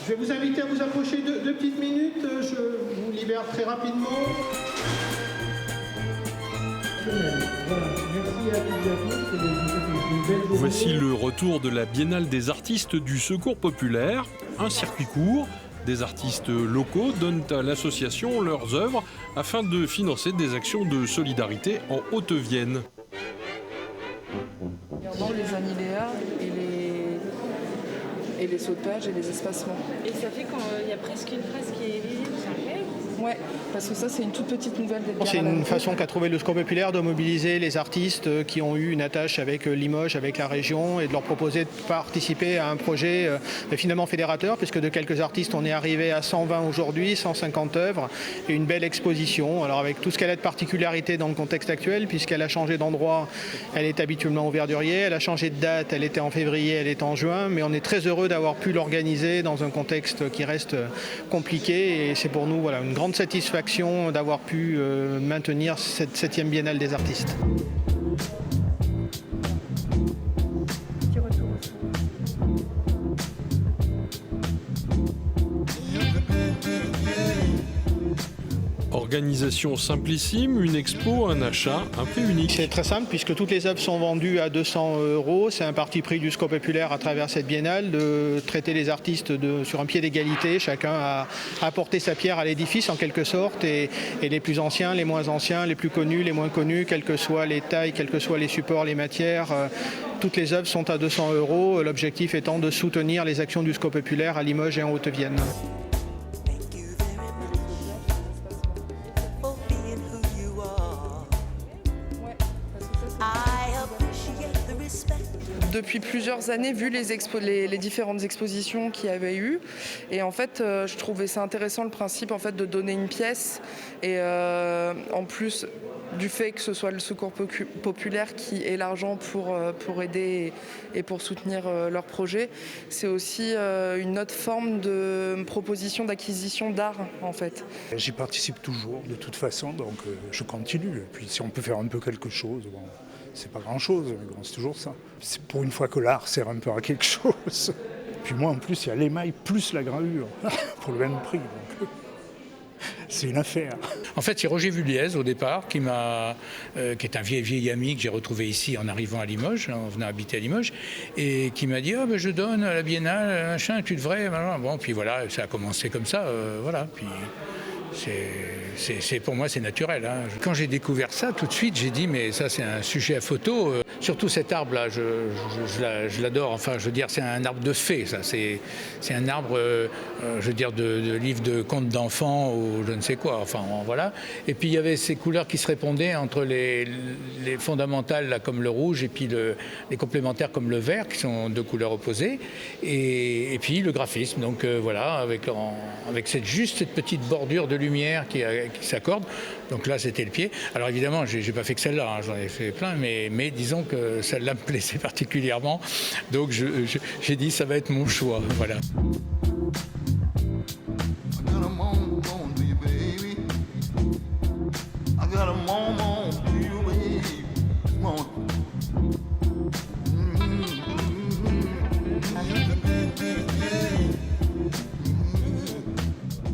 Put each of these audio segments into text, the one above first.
Je vais vous inviter à vous approcher deux petites minutes. Je vous libère très rapidement. Voici le retour de la Biennale des artistes du Secours populaire. Un circuit court. Des artistes locaux donnent à l'association leurs œuvres afin de financer des actions de solidarité en Haute-Vienne. Regardons les aniléas et les sautages et les espacements. Et ça fait qu'il y a presque une phrase qui est visible, c'est incroyable. Ouais, parce que ça c'est une toute petite nouvelle d'Edgar C'est Allan une Poe. façon qu'a trouvé le Secours populaire de mobiliser les artistes qui ont eu une attache avec Limoges, avec la région, et de leur proposer de participer à un projet finalement fédérateur, puisque de quelques artistes on est arrivé à 120 aujourd'hui, 150 œuvres, et une belle exposition. Alors avec tout ce qu'elle a de particularité dans le contexte actuel, puisqu'elle a changé d'endroit, elle est habituellement au Verdurier, elle a changé de date, elle était en février, elle est en juin, mais on est très heureux d'avoir pu l'organiser dans un contexte qui reste compliqué, et c'est pour nous une grande satisfaction d'avoir pu maintenir cette 7e Biennale des artistes. Organisation simplissime, une expo, un achat, un prix unique. C'est très simple puisque toutes les œuvres sont vendues à 200 €. C'est un parti pris du Secours populaire à travers cette biennale de traiter les artistes sur un pied d'égalité. Chacun a apporté sa pierre à l'édifice en quelque sorte, et les plus anciens, les moins anciens, les plus connus, les moins connus, quelles que soient les tailles, quels que soient les supports, les matières. Toutes les œuvres sont à 200 €. L'objectif étant de soutenir les actions du Secours populaire à Limoges et en Haute-Vienne. Depuis plusieurs années, vu les différentes expositions qu'il y avait eu, et en fait, je trouvais ça intéressant le principe en fait de donner une pièce, et en plus du fait que ce soit le Secours populaire qui ait l'argent pour aider et pour soutenir leur projet, c'est aussi une autre forme de proposition d'acquisition d'art en fait. J'y participe toujours de toute façon, donc je continue. Et puis si on peut faire un peu quelque chose, bon, c'est pas grand-chose, mais bon, c'est toujours ça. C'est pour une fois que l'art sert un peu à quelque chose. Puis moi en plus, il y a l'émail plus la gravure pour le même prix. Donc, c'est une affaire. En fait, c'est Roger Vulliez au départ qui est un vieil ami que j'ai retrouvé ici en arrivant à Limoges, en venant habiter à Limoges, et qui m'a dit je donne à la Biennale, machin, tu devrais. Bon, puis voilà, ça a commencé comme ça, voilà. Puis pour moi, c'est naturel. Hein. Quand j'ai découvert ça, tout de suite, j'ai dit mais ça, c'est un sujet à photo. Surtout cet arbre-là, je l'adore. Enfin, je veux dire, c'est un arbre de fées, ça. C'est un arbre, je veux dire, de livre de contes d'enfants ou je ne sais quoi. Enfin, voilà. Et puis, il y avait ces couleurs qui se répondaient entre les fondamentales, là, comme le rouge, et puis les complémentaires, comme le vert, qui sont deux couleurs opposées. Et puis, le graphisme. Donc, voilà, avec cette petite bordure de lumière qui s'accorde. Donc là, c'était le pied. Alors évidemment, j'ai pas fait que celle-là, hein, j'en ai fait plein, mais disons que celle-là me plaisait particulièrement. Donc j'ai dit, ça va être mon choix. Voilà.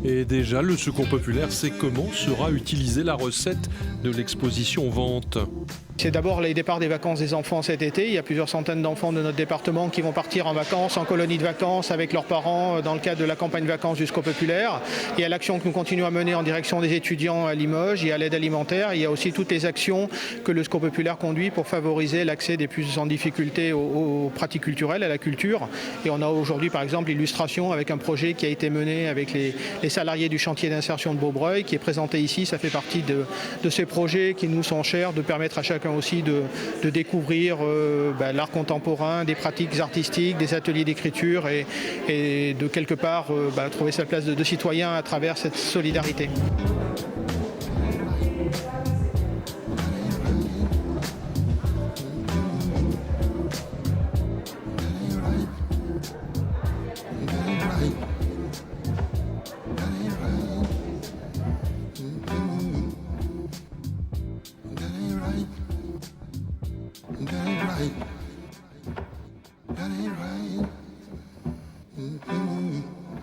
Et déjà, le Secours populaire sait comment sera utilisée la recette de l'exposition vente. C'est d'abord les départs des vacances des enfants cet été. Il y a plusieurs centaines d'enfants de notre département qui vont partir en vacances, en colonie de vacances avec leurs parents dans le cadre de la campagne vacances du Secours populaire. Il y a l'action que nous continuons à mener en direction des étudiants à Limoges, il y a l'aide alimentaire, il y a aussi toutes les actions que le Secours populaire conduit pour favoriser l'accès des plus en difficulté aux pratiques culturelles, à la culture. Et on a aujourd'hui par exemple l'illustration avec un projet qui a été mené avec les salariés du chantier d'insertion de Beaubreuil, qui est présenté ici. Ça fait partie de ces projets qui nous sont chers, de permettre à chacun aussi de découvrir l'art contemporain, des pratiques artistiques, des ateliers d'écriture et de quelque part trouver sa place de citoyen à travers cette solidarité.